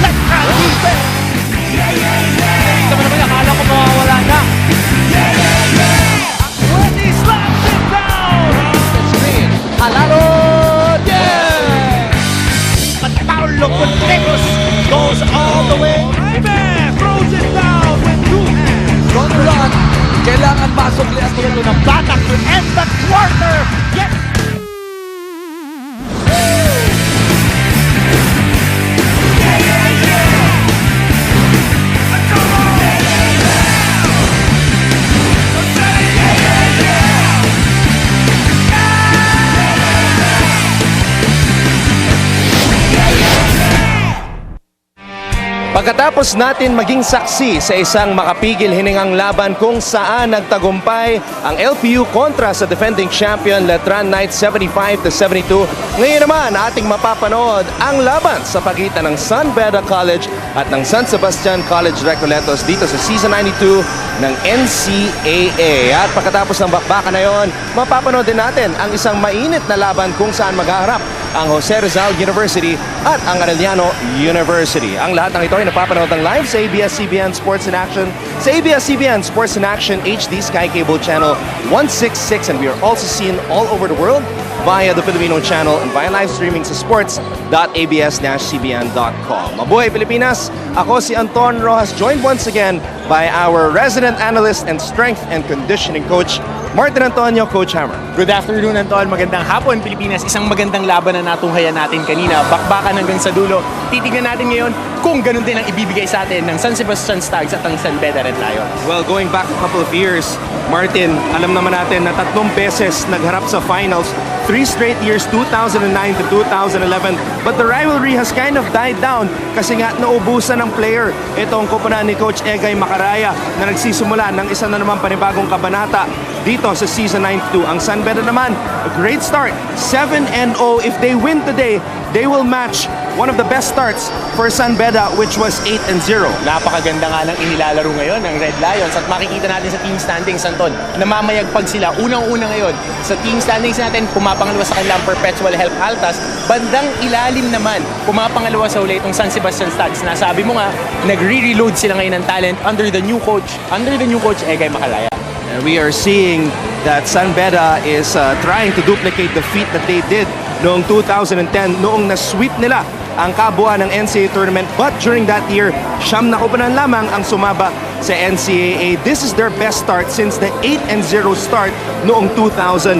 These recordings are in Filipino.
left hand defense. Tama naman, akala ko mawawala na. When he slams it down. The screen. Alalo! Yeah! But Paulo Contreras goes all the way. Jaime throws it down with two hands. Don't run. Kailangan masukli ang Ito ng batak to end the quarter. Yes. Pagkatapos natin maging saksi sa isang makapigil hiningang laban kung saan nagtagumpay ang LPU kontra sa defending champion Letran Knights 75-72, ngayon naman ating mapapanood ang laban sa pagitan ng San Beda College at ng San Sebastian College Recoletos dito sa Season 92 ng NCAA. At pagkatapos ng bakbakan na yon, mapapanood din natin ang isang mainit na laban kung saan maghaharap ang Jose Rizal University at ang Arellano University. Ang lahat ng ito ay napapanood ng live sa ABS-CBN Sports in Action, sa ABS-CBN Sports in Action HD Sky Cable Channel 166, and we are also seen all over the world via the Filipino channel and via live streaming sa sports.abs-cbn.com. Mabuhay Pilipinas! Ako si Anton Rojas, joined once again by our resident analyst and strength and conditioning coach, Martin Antonio, Coach Hammer. Good afternoon, Anton. Magandang hapon, Pilipinas. Isang magandang laban na natunghayan natin kanina. Bakbakan hanggang sa dulo. Titignan natin ngayon kung ganun din ang ibibigay sa atin ng San Sebastian Stags at ng San Beda Red Lions. Well, going back a couple of years, Martin, alam naman natin na 3 beses nagharap sa finals, 3 straight years, 2009 to 2011. But the rivalry has kind of died down kasi nga naubusan ng player. Ito ang koponan ni Coach Egay Macaraya na nagsisimula ng isa na naman panibagong kabanata dito sa Season 92. Ang San Beda naman, a great start, 7-0. If they win today, they will match one of the best starts for San Beda, which was 8-0. Napakaganda nga ng inilalaro ngayon ng Red Lions at makikita natin sa team standings, Anton. Namamayagpag sila. Unang-una ngayon sa team standings natin, pumapangalawa sa kanilang Perpetual Help Altas. Bandang ilalim naman, pumapangalawa sa uli itong San Sebastian Stags. Nasabi mo nga, nagre-reload sila ngayon ng talent under the new coach Egay Macaraya. And we are seeing that San Beda is trying to duplicate the feat that they did noong 2010, noong na-sweep nila ang kabuuan ng NCAA tournament. But during that year, 9 na koponan lamang ang sumaba sa NCAA. This is their best start since the 8-0 start noong 2011.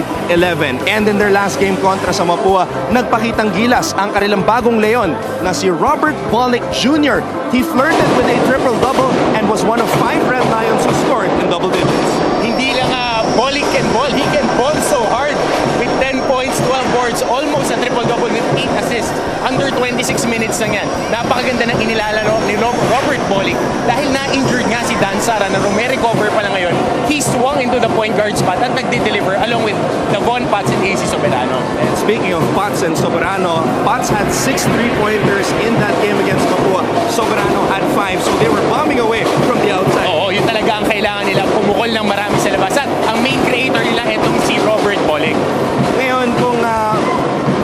And in their last game kontra sa Mapua, nagpakitang gilas ang kanilang bagong leon na si Robert Bolick Jr. He flirted with a triple-double and was one of 5 Red Lions who scored in double digits. Hindi lang Bolick can ball, he can ball so hard with 10 points, 12 boards, almost a triple-double with 8 assists. Under 26 minutes lang yan. Napakaganda ng inilalaro ni Robert Bolick. Dahil na-injured nga si Dan Sara na recover pa lang ngayon, he swung into the point guard spot at nagde-deliver along with Davon Potts and AC Soberano. And speaking of Potts and Soberano, Potts had 6 3-pointers in that game against Mapua. Soberano had 5, so they were bombing away from the outside. Oo, yun talaga ang kailangan nila, pumukol ng marami sa labas. At ang main creator nila, itong si Robert Bolick. Ngayon, kung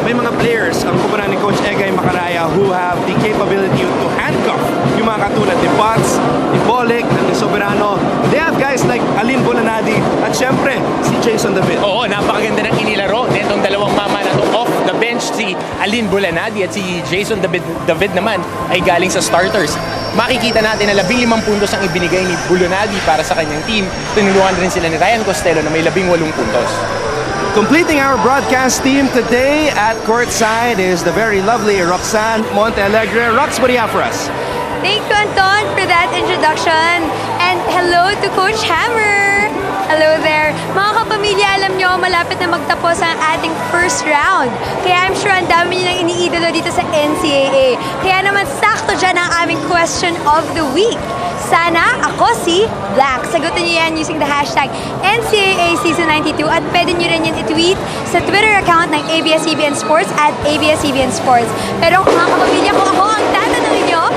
may mga players ang kupunan ni Coach Egay Macaraya who have the capability to handcuff yung mga katulad ni Potts, ni Bolick, at ni Soberano. They have guys like Alin Bulanadi at syempre si Jason David. Oo, napakaganda ng inilaro netong dalawang mama na to off the bench. Si Alin Bulanadi at si Jason David naman ay galing sa starters. Makikita natin na 15 puntos ang ibinigay ni Bulanadi para sa kanyang team. Tinulungan rin sila ni Ryan Costello na may 18 puntos. Completing our broadcast team today at courtside is the very lovely Roxanne Montealegre. Rox, what do you have for us? Thank you, Anton, for that introduction. And hello to Coach Hammer. Hello there. Mga kapamilya, alam nyo, malapit na magtapos ang ating first round. Kaya I'm sure ang dami nyo nang iniidolo dito sa NCAA. Kaya naman sakto dyan ang aming question of the week. Sana ako si Black. Sagutin nyo yan using the hashtag NCAA Season 92 at pwede nyo rin yan i-tweet sa Twitter account ng ABS-CBN Sports at ABS-CBN Sports. Pero mga kapamilya, kung ako ang tatanungin nyo,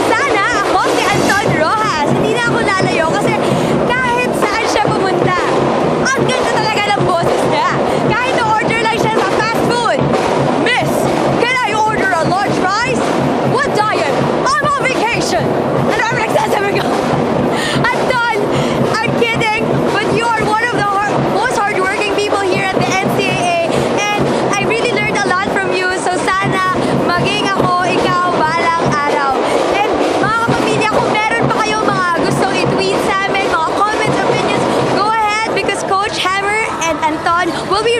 sana ako si Anton Rojas. Hindi na ako lalayo kasi kahit saan siya pumunta, ang ganda talaga ng boses niya. Kahit na-order lang siya sa fast food. Miss, can I order a large fries? What diet?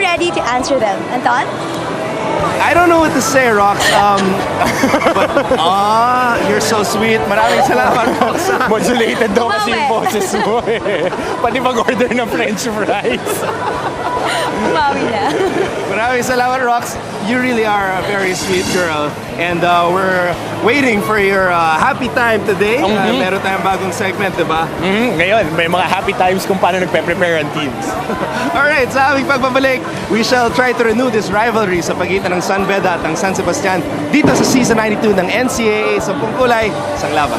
you ready to answer them? Anton? I don't know what to say, Rox. But, you're so sweet. Maraming salamat, Rox. Modulated daw kasi yung Umawi. boses mo eh. Pati pag-order ng french fries. Umawi na. Maraming salamat, Rox. You really are a very sweet girl. And we're waiting for your happy time today. Meron tayong bagong segment, di ba? Ngayon, may mga happy times kung paano nagpe-prepare ang teams. Alright, sa aming pagbabalik, we shall try to renew this rivalry sa pagitan ng San Beda at ng San Sebastian dito sa Season 92 ng NCAA sa Kulay, isang laban.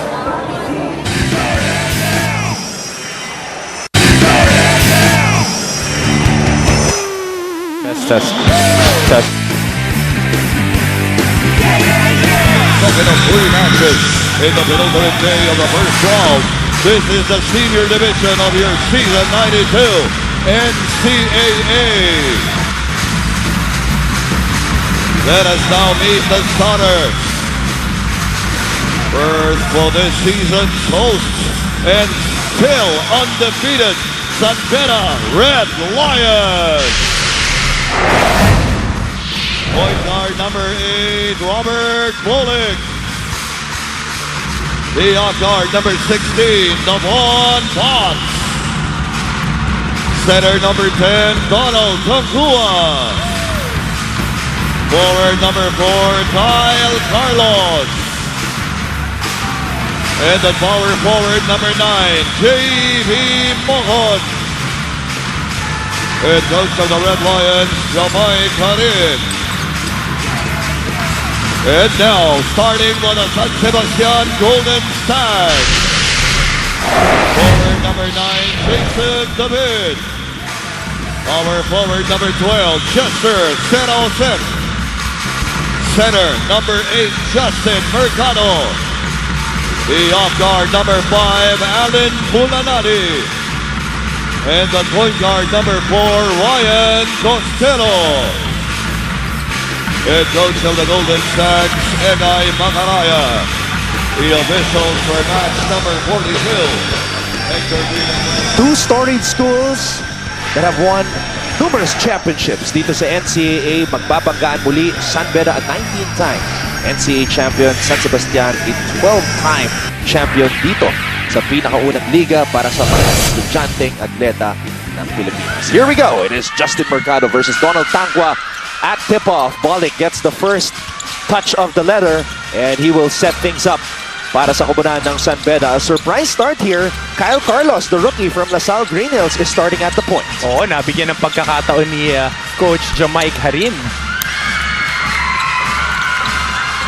Test. Second of 3 matches in the middle of the day of the first round. This is the senior division of your Season 92 NCAA. Let us now meet the starters. First for this season's hosts and still undefeated San Beda Red Lions. Point guard number 8, Robert Bullock. The off guard number 16, Devon Potts. Center number 10, Donald Tangua. Forward number 4, Kyle Carlos. And the power forward number 9, J.V. Mohon. Head coach of the Red Lions, Jamai Karin. And now, starting for the San Sebastian Golden Stars. Forward number 9, Jason David. Power forward number 12, Chester Serosep. Center number 8, Justin Mercado. The off guard number 5, Alan Bulanati. And the point guard number 4, Ryan Costello. Head coach of the Golden Stars, Egay Macaraya. The officials for match number 42. Hector Villa. Two storied schools that have won numerous championships dito sa NCAA. Magbabanggaan muli San Beda at 19 times NCAA champion, San Sebastian a 12-time champion dito sa pinakaunang liga para sa mga estudyanteng atleta ng Philippines. Here we go. It is Justin Mercado versus Donald Tangua at tip-off. Bollick gets the first touch of the letter and he will set things up para sa koponan ng San Beda. A surprise start here. Kyle Carlos, the rookie from LaSalle Green Hills, is starting at the point. Oo, nabigyan ng pagkakataon ni Coach Jamai Karin.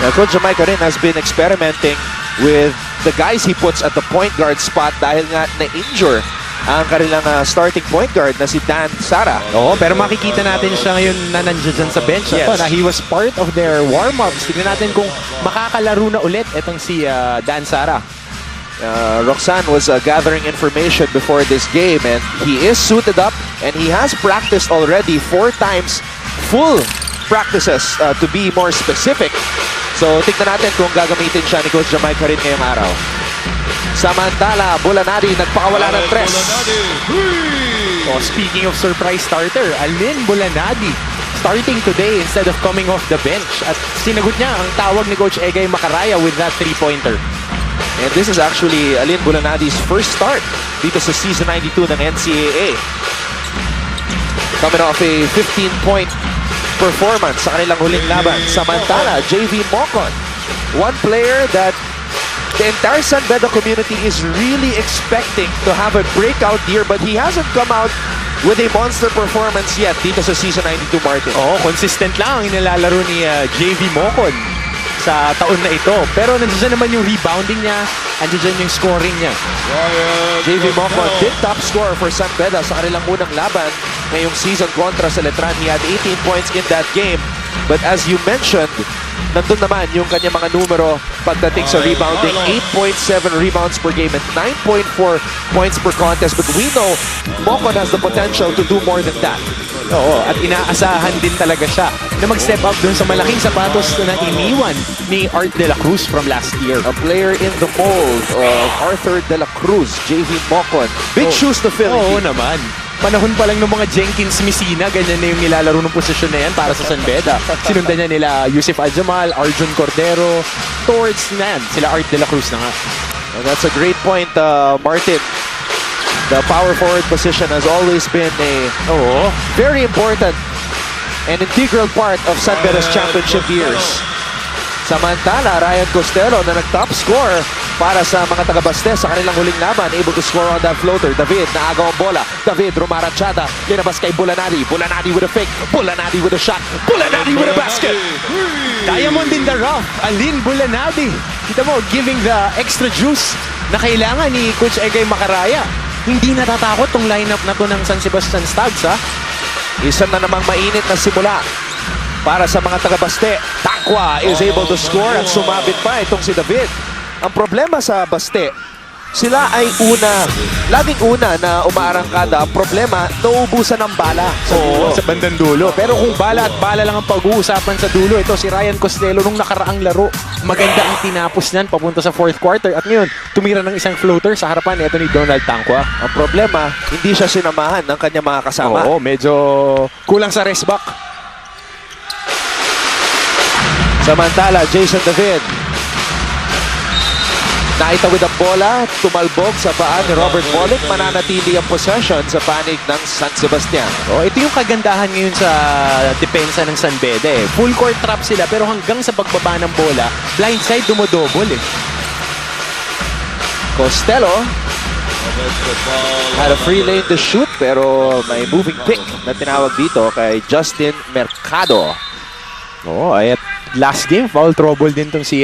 Now, Coach Jamai Karin has been experimenting with the guys he puts at the point guard spot dahil nga na-injure ang kanilang starting point guard na si Dan Sara. Oo, pero makikita natin siya ngayon na nandiyan dyan sa bench. Yes. Na he was part of their warm-ups. Tignan natin kung makakalaro na ulit itong si Dan Sara. Roxanne was gathering information before this game and he is suited up and he has practiced already 4 times full practices to be more specific. So tignan natin kung gagamitin siya ni Coach Jamai Karin ngayong araw. Samantala, Bulanadi nagpakawala ng 3. Oh, speaking of surprise starter, Alin Bulanadi starting today instead of coming off the bench. At sinagot niya ang tawag ni Coach Egay Macaraya with that 3-pointer. And this is actually Alin Bulanadi's first start dito sa Season 92 ng NCAA. Coming off a 15-point performance sa kanilang huling laban. Samantala, J.V. Mocon, one player that the entire San Beda community is really expecting to have a breakout year, but he hasn't come out with a monster performance yet dito sa Season 92, Martin. Oo, consistent lang ang inilalaro ni J.V. Mocon sa taon na ito. Pero nandiyan naman yung rebounding niya, nandiyan yung scoring niya. J.V. Mocon did top scorer for San Beda sa kanilang unang laban ngayong season kontra sa Letran. He had 18 points in that game. But as you mentioned, nandun naman yung kanyang mga numero pagdating sa rebounding. 8.7 rebounds per game and 9.4 points per contest. But we know Mocon has the potential to do more than that. Oo, at inaasahan din talaga siya na mag-step up dun sa malaking sapatos na iniwan ni Art de la Cruz from last year. A player in the mold of Arthur de la Cruz, J.V. Mocon. Big shoes to fill. Oo naman. Panahon pa lang ng mga Jenkins Messina, ganyan na yung nilalaro ng posisyon na yan para sa San Beda. Sinundan niya nila Yusuf Aljamal, Arjun Cordero, towards na yan. Sila Art de la Cruz na nga. Well, that's a great point, Martin. The power forward position has always been a very important and integral part of San Beda's championship years. Samantala, Ryan Costello na nag-top score para sa mga taga-Baste sa kanilang huling laban. Able to score on that floater. David, naagaw ang bola. David, rumarachada. Linabas kay Bulanadi. Bulanadi with a fake. Bulanadi with a shot. Bulanadi with a basket. Diamond in the rough, Alin Bulanadi. Kita mo, giving the extra juice na kailangan ni Coach Egay Macaraya. Hindi natatakot tong lineup na to ng San Sebastian Stags, ha? Isa na namang mainit na simula para sa mga taga-Baste. Tangkwa is able to score at sumabit pa itong si David. Ang problema sa Baste, sila ay laging una na umaarangkada. Ang problema, nauubusan ng bala sa dulo. Sa bandang dulo. Pero kung bala at bala lang ang pag-uusapan sa dulo, ito si Ryan Costello nung nakaraang laro. Maganda ang tinapos niyan papunta sa fourth quarter. At ngayon, tumira ng isang floater sa harapan ito ni Donald Tangkwa. Ang problema, hindi siya sinamahan ng kanyang mga kasama. Oo, medyo kulang sa rest back. Samantala, Jason David naitawid ang bola, tumalbog sa paa ni Robert Pollock, mananatili ang possession sa panig ng San Sebastian. Ito yung kagandahan ngayon sa depensa ng San Beda. Full court trap sila pero hanggang sa pagbaba ng bola, blindside dumodouble. Costello had a free lane to shoot pero may moving pick na tinawag dito kay Justin Mercado. At last game, foul trouble din tong si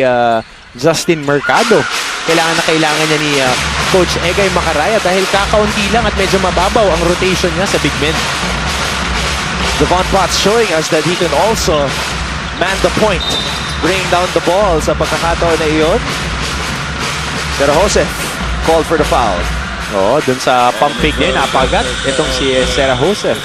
Justin Mercado. Kailangan niya ni Coach Egay Macaraya dahil kakaunti lang at medyo mababaw ang rotation niya sa big men. Devon Potts showing us that he can also man the point, bring down the ball sa pagkakataon na iyon. Pero Jose called for the foul. Dun sa pump fake niya, napagat itong si Sarah Joseph.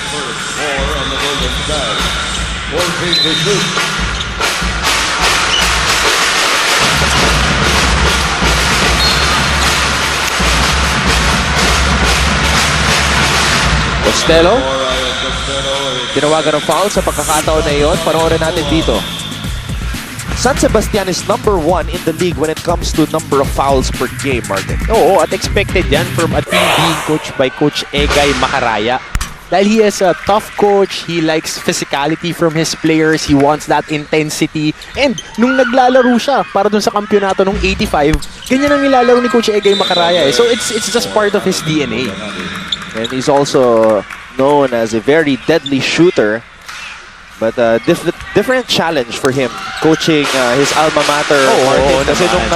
Costello, tinawagan ng foul sa pagkakataon na iyon. Panoorin natin dito. San Sebastian is number 1 in the league when it comes to number of fouls per game, Martin. At expected yan from a team being coached by Coach Egay Macaraya. Dahil he is a tough coach, he likes physicality from his players, he wants that intensity. And nung naglalaro siya para dun sa kampyonato nung 85, ganyan ang nilalaro ni Coach Egay Macaraya. So it's just part of his DNA. And he's also known as a very deadly shooter. But different challenge for him coaching his alma mater. Kasi nung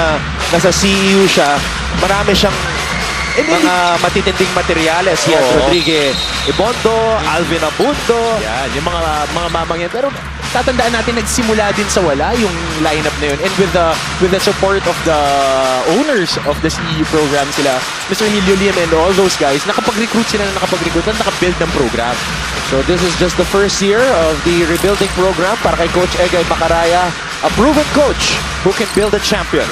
nasa CEU siya, marami siyang mga matitinding materyales. He had Rodrigue Ibondo, Alvin Abundo. Yan, yung mga mamang yan. Pero tatandaan natin, nagsimula din sa wala yung lineup na yun. And with the support of the owners of the CEU program, sila, Mr. Emilio Lim and all those guys, nakapag-recruit sila na nakapag-recruit at nakabuild ng program. So this is just the first year of the rebuilding program para kay Coach Egay Macaraya. A proven coach who can build a champion.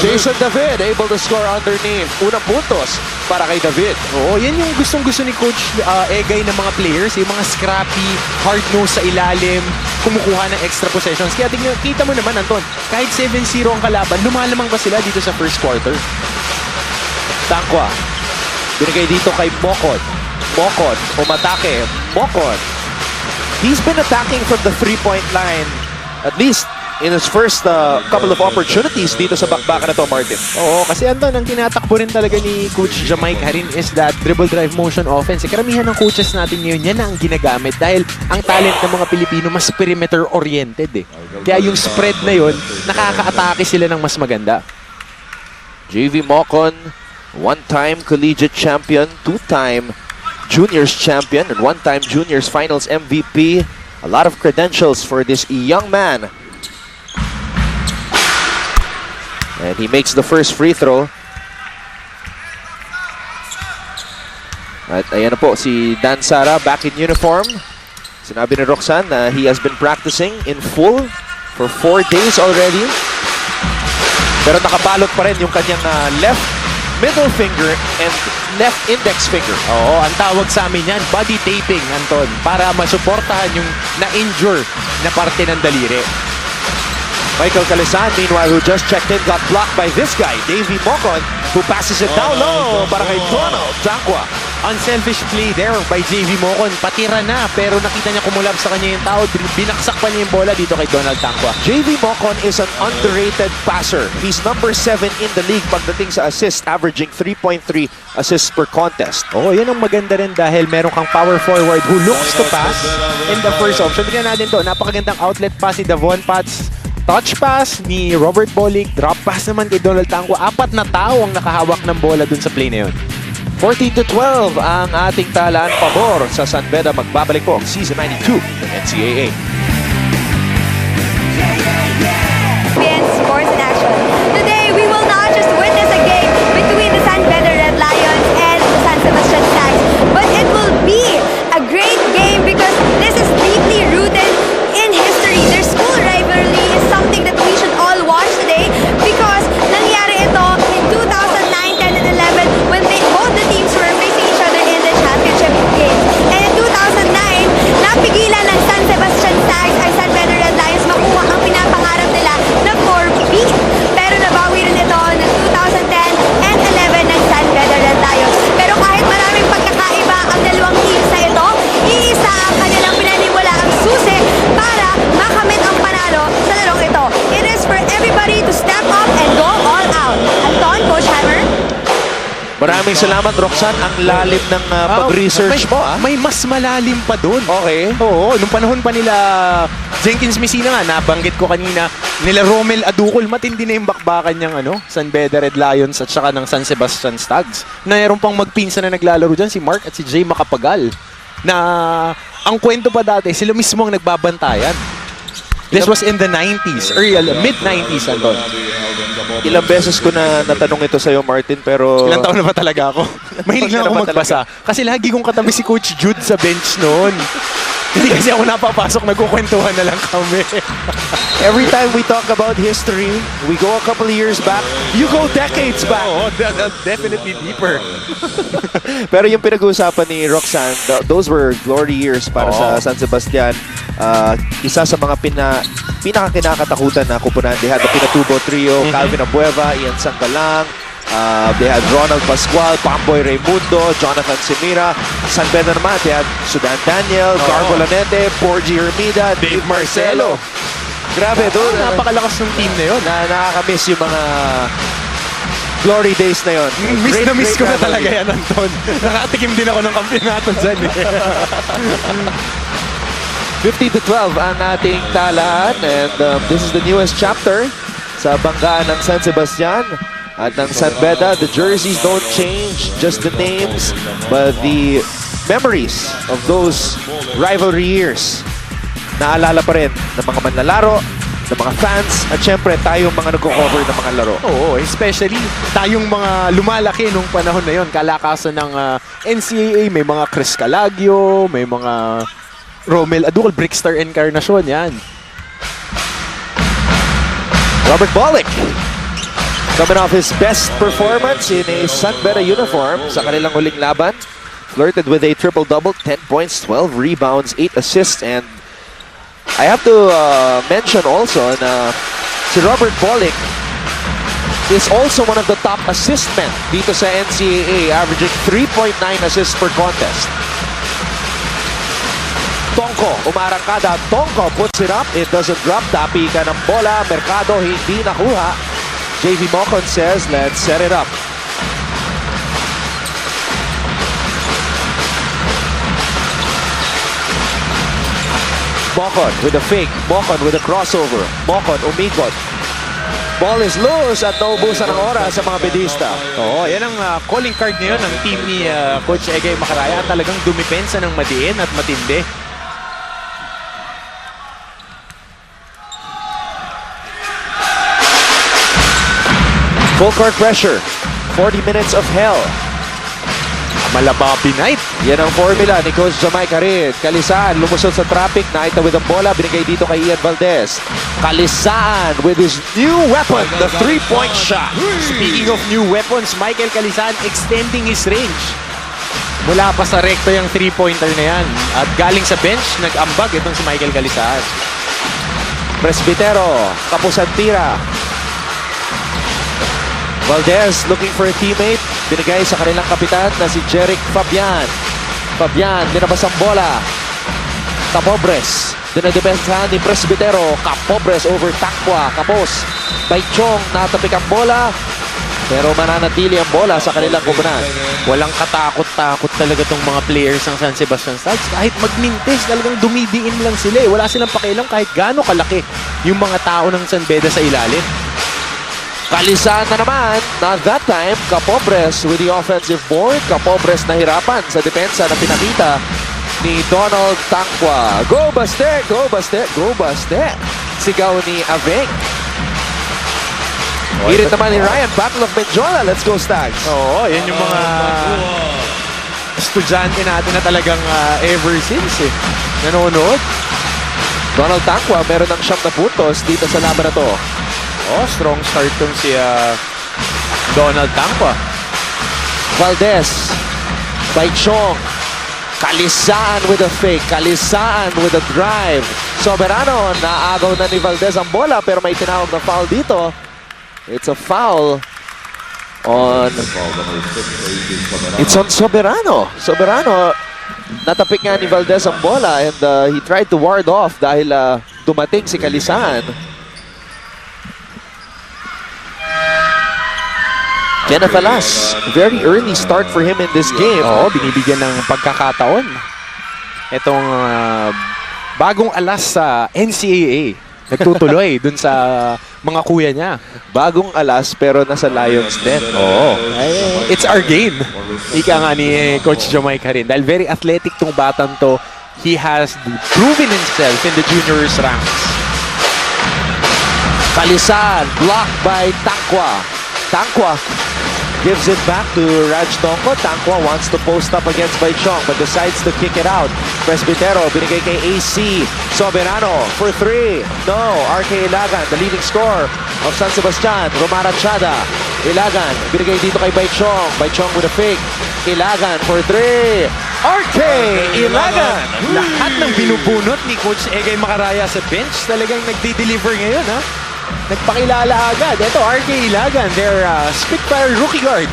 Jason David able to score underneath. Unang puntos para kay David. Yan yung gustong-gusto ni Coach Egay ng mga players. Yung mga scrappy, hard-nose sa ilalim, kumukuha ng extra possessions. Kaya kita mo naman, Anton, kahit 7-0 ang kalaban, lumalamang pa sila dito sa first quarter. Tangkwa. Binigay dito kay Mokon. Mokon, umatake. Mokon. He's been attacking from the three-point line at least in his first couple of opportunities dito sa bakbakan na to, Martin. Kasi Anton, ang tinatakbo rin talaga ni Coach Jamaica rin is that dribble drive motion offense. Karamihan ng coaches natin ngayon, yan ang ginagamit dahil ang talent ng mga Pilipino mas perimeter-oriented. Kaya yung spread na yun, nakaka-atake sila ng mas maganda. JV Mokon, one-time collegiate champion, two-time juniors champion, and one-time juniors finals MVP. A lot of credentials for this young man. And he makes the first free throw. At ayan na po si Dan Sara back in uniform. Sinabi ni Roxanne na he has been practicing in full for 4 days already. Pero nakabalot pa rin yung kanyang left middle finger and left index finger. Oo, ang tawag sa amin yan, body taping, Anton, para masuportahan yung na-injure na parte ng daliri. Michael Calisan, meanwhile, who just checked in, got blocked by this guy, Davey Mocon, who passes it down low para kay Donald Tangwa. Unselfish play there by JV Mocon. Patira na, pero nakita niya kumulab sa kanya yung tao. Binaksak pa niya yung bola dito kay Donald Tangwa. JV Mocon is an underrated passer. He's number 7 in the league pagdating sa assist, averaging 3.3 assists per contest. Oo, yun ang maganda rin dahil meron kang power forward who looks to pass in the first option. Tignan natin to, napakagandang outlet pass ni Davon Pats. Touch pass ni Robert Bolick. Drop pass naman kay Donald Tangwa. 4 na tao ang nakahawak ng bola dun sa play na yun. 14-12 ang ating talaan pabor sa San Beda. Magbabalik po ang Season 92 ng NCAA. SBN Sports in Action. Today, we will not just witness a game between the San Beda Red Lions and the San Sebastian Stags, but it will be a great game because this is deeply rooted in history. Their school rivalry is something that we should all watch today because nangyari ito in 2009, 10, and 11 when both the teams were facing each other in the championship games. And in 2009, napigilan ng San Sebastian Stags ay San Beda Red Lions makuha ang pinapangarap nila na 4B. Pero nabawi rin ito ng 2010 and 11 ng San Beda Red Lions. Pero kahit maraming pagkakaiba ang dalawang teams na ito, iisa ang kanilang pinaniniwalaang susi para makamit ang panalo sa larong ito. It is for everybody to step up and go all out. Anton, Coach Hammer. Maraming salamat, Roxanne. Ang lalim ng pag-research mo. May mas malalim pa dun. Okay. Oo, nung panahon pa nila Jenkins Messina nga, nabanggit ko kanina, nila Romel Aducol, matindi na yung bakbakan niyang San Beda Red Lions at saka ng San Sebastian Stags. Mayroon pang magpinsan na naglalaro dyan, si Mark at si Jay Macapagal, na ang kwento pa dati, sila mismo ang nagbabantayan. This was in the 90s, mid-90s, Anton. Ilang beses ko na natanong ito sa'yo, Martin, pero... Ilang taon na ba talaga ako? Mahilig lang ako magbasa. Kasi lagi kong katabi si Coach Jude sa bench noon. Hindi kasi ako napapasok, nagkukwentuhan na lang kami. Every time we talk about history, we go a couple of years back, you go decades back. Oo, definitely deeper. Pero yung pinag-uusapan ni Roxanne, those were glory years para sa San Sebastian. Isa sa mga pinaka-kinakatakutan na kupunan. They had the Pinatubo Trio, Calvin Abueva, Ian Sancalang. They had Ronald Pascual, Pamboy Raimundo, Jonathan Semira. San Beda naman, they had Sudan Daniel, Garbo Lanete, Porgy Hermida, Dave Marcelo. Grabe, doon. Napakalakas ng team na yun. Nakakamiss yung mga glory days na yun. Miss ko na talaga yan, Anton. Nakatikim din ako ng kampiyonato dyan. 50-12 ang ating talaan. And this is the newest chapter sa banggaan ng San Sebastian. At ng San Beda, the jerseys don't change, just the names, but the memories of those rivalry years naalala pa rin ng mga manlalaro, ng mga fans, at syempre tayong mga nagko-cover ng mga laro. Oo, especially tayong mga lumalaki nung panahon na yon. Kalakasan ng NCAA, may mga Chris Calagio, may mga Romel Aducol, Brickstar Encarnacion, yan. Robert Bolick, coming off his best performance in a San Beda uniform sa kanilang huling laban. Flirted with a triple-double, 10 points, 12 rebounds, 8 assists, and I have to mention also na si Robert Bolick is also one of the top assist men dito sa NCAA, averaging 3.9 assists per contest. Tongko, umarangkada. Tongko puts it up. It doesn't drop. Tapi ka ng bola. Mercado hindi nakuha. JV Mocon says, let's set it up. Mocon with a fake. Mocon with a crossover. Mocon umikot. Ball is loose at naubusan ng oras sa mga bedista. Oo, yan ang calling card ngayon ng team ni Coach Egay Macaraya. Talagang dumipensa ng madiin at matindi. Full court pressure. 40 minutes of hell. Malababi night. Yan ang formula ni Coach Jamaica rin. Kalisaan, lumusot sa traffic, naitawid ang bola, binigay dito kay Ian Valdez. Kalisaan with his new weapon, the three-point shot. Speaking of new weapons, Michael Calisan extending his range. Mula pa sa rekto yung three-pointer na yan. At galing sa bench, nag-ambag itong si Michael Calisan. Presbitero, kapusan tira. Valdez looking for a teammate. Binigay sa kanilang kapitan na si Jeric Fabian. Fabian, dinabas ang bola. Capobres. Dinadepensahan ni Presbitero. Capobres over Takwa. Kapos. Baichong, natapik ang bola. Pero mananatili ang bola sa kanilang kubunan. Walang katakot-takot talaga tong mga players ng San Sebastian College. Kahit magmintis, talagang dumidiin lang sila. Wala silang pakialam kahit gaano kalaki yung mga tao ng San Beda sa ilalim. Kalisaan na naman. Not that time. Capobres with the offensive board. Capobres nahirapan sa depensa na pinakita ni Donald Tangwa. Go Baste! Go Baste! Go Baste! Sigaw ni Aveng. Hirit naman ni Ryan. Battle of Menjola. Let's go Stags. Oo, yan yung mga estudyante natin na talagang ever since nanonood. Donald Tangwa meron ng 7 na puntos dito sa laban na to. Oh, strong start tong si Donald Tangwa. Valdez. Baichong. Kalisaan with a fake. Kalisaan with a drive. Soberano. Naagaw na ni Valdez ang bola pero may tinawag na foul dito. It's a foul on... It's on Soberano. Soberano. Natapik nga ni Valdez ang bola and he tried to ward off dahil dumating si Kalisaan. Kenneth Alas, very early start for him in this game. Oo, binibigyan ng pagkakataon. Itong bagong Alas sa NCAA. Nagtutuloy dun sa mga kuya niya. Bagong Alas pero nasa Lions din. Oo. It's our game. Ika nga ni Coach Jamaica rin. Dahil very athletic tong batang to. He has proven himself in the juniors ranks. Kalisan, blocked by Takwa. Takwa gives it back to Raj Tongko. Takwa wants to post up against Baichong but decides to kick it out. Presbitero, binigay kay AC. Soberano for 3. No, RK Ilagan, the leading scorer of San Sebastian. Romara Chada. Ilagan, binigay dito kay Baichong. Baichong with a fake. Ilagan for 3. RK Ilagan. Lahat ng binubunot ni Coach Egay Macaraya sa bench talagang nagdi-deliver ngayon, ha? Nagpakilala agad. Ito, RK Ilagan, their Spitfire rookie guard.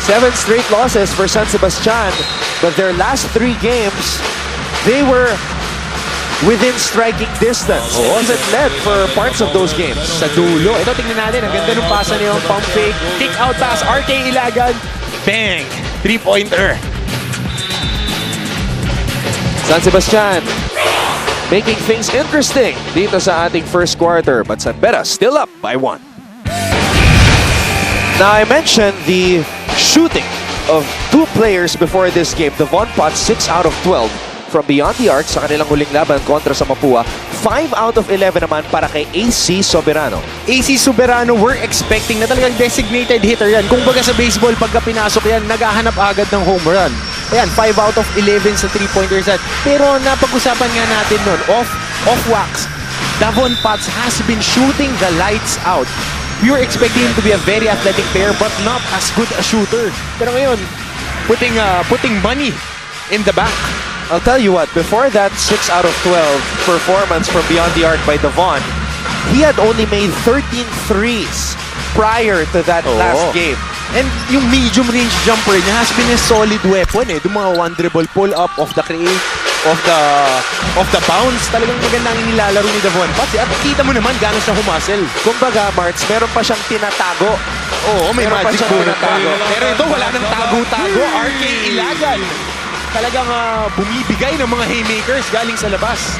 7 straight losses for San Sebastian, but their last 3 games, they were within striking distance. Even led for parts of those games. Sa dulo. Ito, tingnan natin. Ang ganda ng pasa niya. Pump fake. Kick out pass. RK Ilagan. Bang! 3-pointer. San Sebastian making things interesting dito sa ating first quarter, but San Beda still up by 1. Now I mentioned the shooting of 2 players before this game. Devon Potts 6 out of 12 from beyond the arc sa kanilang huling laban kontra sa Mapua. 5 out of 11 naman para kay AC Soberano. AC Soberano, we're expecting na talagang designated hitter yan. Kung baga sa baseball, pagka pinasok yan, naghahanap agad ng home run. Ayan, 5 out of 11 sa 3-pointers. Pero napag-usapan nga natin nun, off wax, Devon Potts has been shooting the lights out. We were expecting him to be a very athletic player but not as good a shooter. Pero ngayon, putting money in the bank. I'll tell you what, before that 6 out of 12 performance from beyond the arc by Devon, he had only made 13 threes prior to that last game. And yung medium range jumper niya has been a solid weapon eh. Yung mga one dribble pull up of the create, of the bounce. Talagang maganda ang inilalaro ni Devon Potts. At kita mo naman gano'n siya humustle. Kumbaga, Marks, meron pa siyang tinatago. Oo, may Meron pa magic siyang bullet tinatago. Pero ito wala nang tago-tago. RK Ilagan. Talagang bumibigay ng mga haymakers galing sa labas.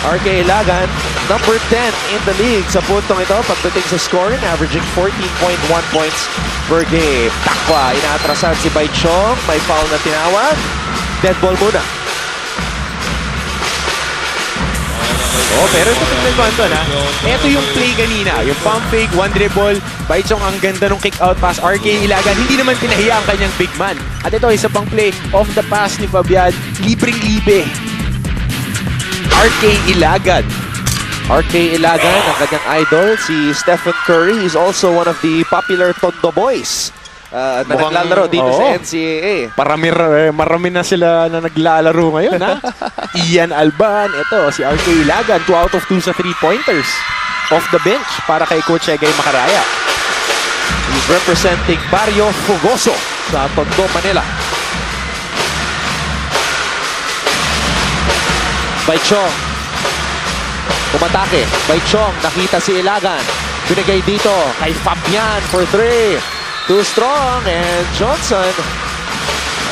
RK Ilagan, number 10 in the league sa puntong ito. Pagdating sa scoring, averaging 14.1 points per game. Takwa, inaatrasan si Baichong. May foul na tinawag. Dead ball muna. Oh, pero ito tingnan mo, Anton, ha? Ito yung play kanina. Yung pump fake, one dribble. Baichong, ang ganda ng kick-out pass. RK Ilagan, hindi naman pinahiya ang kanyang big man. At ito, isa pang play. Off the pass ni Fabian. Libreng-libe. RK Ilagan. RK Ilagan, ang kanyang idol, si Stephen Curry. He's also one of the popular Tondo boys na naglalaro dito sa NCAA. Marami na sila na naglalaro ngayon, ha? Ian Alban, ito, si RK Ilagan, 2 out of 2 sa 3-pointers. Off the bench para kay Coach Egay Macaraya. He's representing Barrio Fugoso sa Tondo, Manila. Baichong. Umatake. Baichong, nakita si Ilagan. Binigay dito kay Fabian for 3. Too strong, and Johnson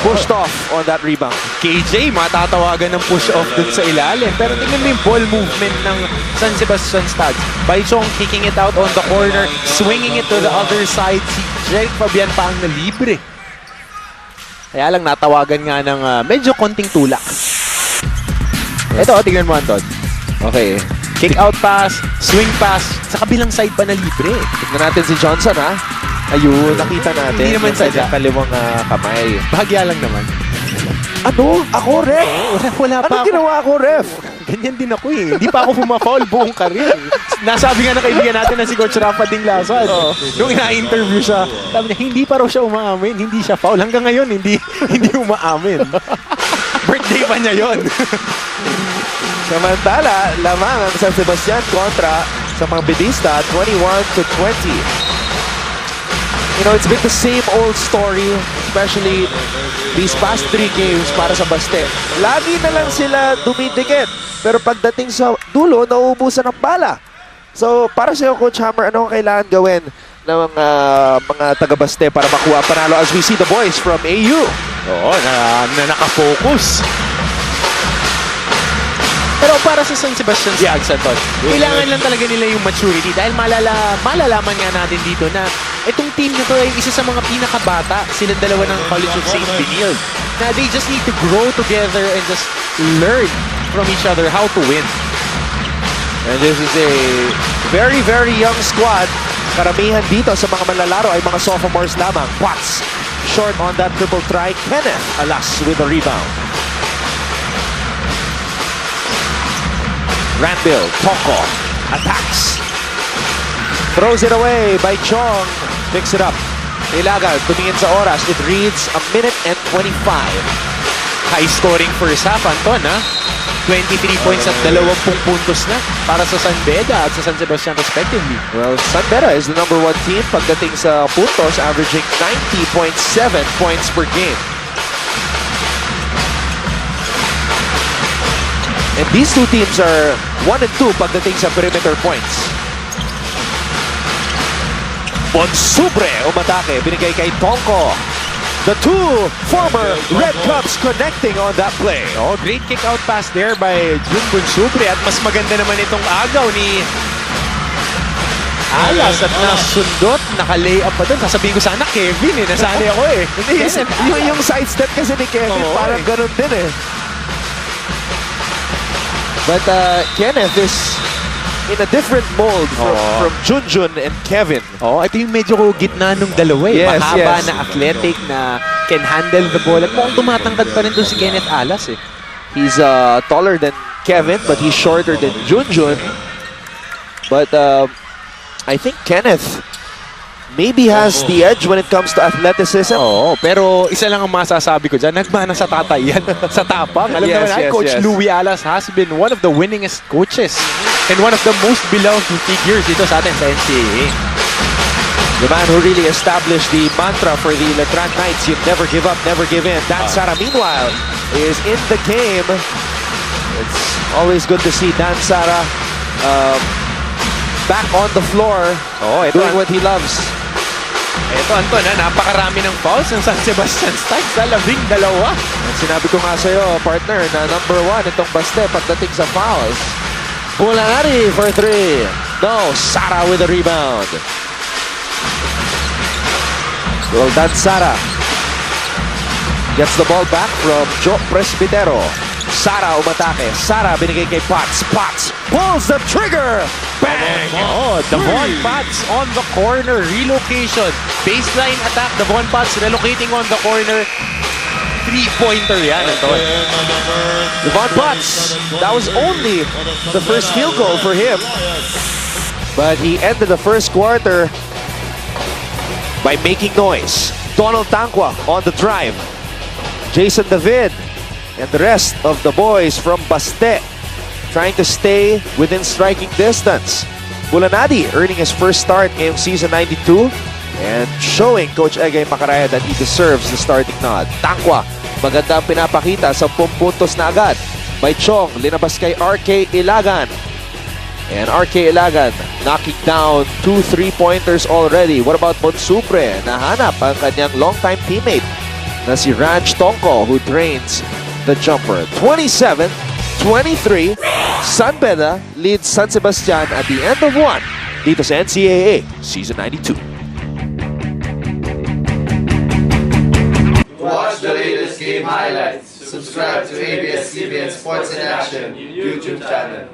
pushed off on that rebound. KJ, matatawagan ng push-off dun sa ilalim. Pero tingnan mo yung ball movement ng San Sebastian Stags. Baichong kicking it out on the corner, swinging it to the other side. Si Jeric Fabian pa ang nalibre. Kaya lang natawagan nga ng medyo konting tulak. Ito, tingnan mo, Anton. Okay. Kick out pass, swing pass, sa kabilang side pa na libre. Tignan natin si Johnson, ha? Ayun, nakita natin. Hindi naman sa sadya. kaliwang kamay. Bahagya lang naman. Ano? Ako, ref? Wala pa Ano ginawa ako, ref? Ganyan din ako eh. Hindi pa ako pumafoul buong career. Nasabi nga ng kaibigan natin na si Coach Rafa Dinglasan. Nung ina-interview siya, sabi niya, hindi pa raw siya umaamin. Hindi siya foul. Hanggang ngayon, hindi umaamin. Birthday pa niya yon. Samantala, lamang ang San Sebastian kontra sa mga Bedista, 21-20. You know, it's been the same old story, especially these past 3 games para sa Baste. Lagi na lang sila dumidikit, pero pagdating sa dulo, nauubusan ng bala. So, para sa iyo, Coach Hammer, ano ang kailangan gawin ng mga taga-Baste para makuha panalo as we see the boys from AU? Oo, na nakafocus. Pero para sa San Sebastian Stags, Anton, kailangan lang talaga nila yung maturity dahil malalaman nga natin dito na itong team na to ay isa sa mga pinakabata. Silang dalawa ng College of St. Benilde. Na they just need to grow together and just learn from each other how to win. And this is a very, very young squad. Karamihan dito sa mga manlalaro ay mga sophomores lamang. Potts, short on that triple try. Kenneth Alas with the rebound. Randall, Toko, attacks. Throws it away by Chong. Picks it up. Ilagan, tumingin sa oras. It reads 1 minute and 25. High scoring first half, Anton, ha? 23 points at 20 puntos na para sa San Beda at sa San Sebastian respectively. Well, San Beda is the #1 team pagdating sa puntos, averaging 90.7 points per game. And these two teams are 1 and 2 pagdating sa perimeter points. Bonsubre umatake, binigay kay Tongko. The two former Red Cups connecting on that play. Oh, great kick out pass there by Jun Bonsubre at mas maganda naman itong agaw ni Alas at nasundot, naka-lay up pa doon. Sasabihin ko sana Kevin eh, nasali ako eh. Hindi, yung side step kasi ni Kevin, parang ganun din eh. But Kenneth is in a different mold from Junjun and Kevin. Oh, ito yung medyo gitna nung dalawa eh. Yes, Mahaba yes. na athletic na can handle the ball. At mukhang tumatangkad pa rin doon si Kenneth Alas eh. He's taller than Kevin, but he's shorter than Junjun. But I think Kenneth maybe has the edge when it comes to athleticism. Oo, pero isa lang ang masasabi ko dyan, nagmana sa tatay yan, sa tapang. Alam Yes, naman yes, Coach yes. Louie Alas has been one of the winningest coaches and one of the most beloved figures dito sa atin sa NCAA. The man who really established the mantra for the Letran Knights, you never give up, never give in. Dan Sara, meanwhile, is in the game. It's always good to see Dan Sara back on the floor, doing what he loves. Ito, Anton, napakarami ng fouls ng San Sebastian Stags sa 12. At sinabi ko nga sa'yo, partner, na #1 itong Baste pagdating sa fouls. Bulanari for 3. No, Sara with the rebound. Well done, Sara. Gets the ball back from Joe Presbitero. Sara umatake. Sara binigay kay Potts. Potts pulls the trigger. Bang! Oh, Devon Pats on the corner. Relocation. Baseline attack. Devon Pats relocating on the corner. Three-pointer yan. Devon Pats, that was only the first field goal for him. But he ended the first quarter by making noise. Donald Tangwa on the drive. Jason David and the rest of the boys from Baste trying to stay within striking distance. Bulanadi earning his first start in season 92 and showing Coach Egay Macaraya that he deserves the starting nod. Tangwa, magandang pinapakita, 10 puntos na agad. By Chong, linabas kay RK Ilagan. And RK Ilagan knocking down 2 3-pointers already. What about Bonsupre? Nahanap ang kanyang longtime teammate na si Ranch Tongko who drains the jumper. 27-23, San Beda leads San Sebastian at the end of 1 dito sa NCAA Season 92. Watch the latest game highlights. Subscribe to ABS-CBN Sports in Action YouTube channel.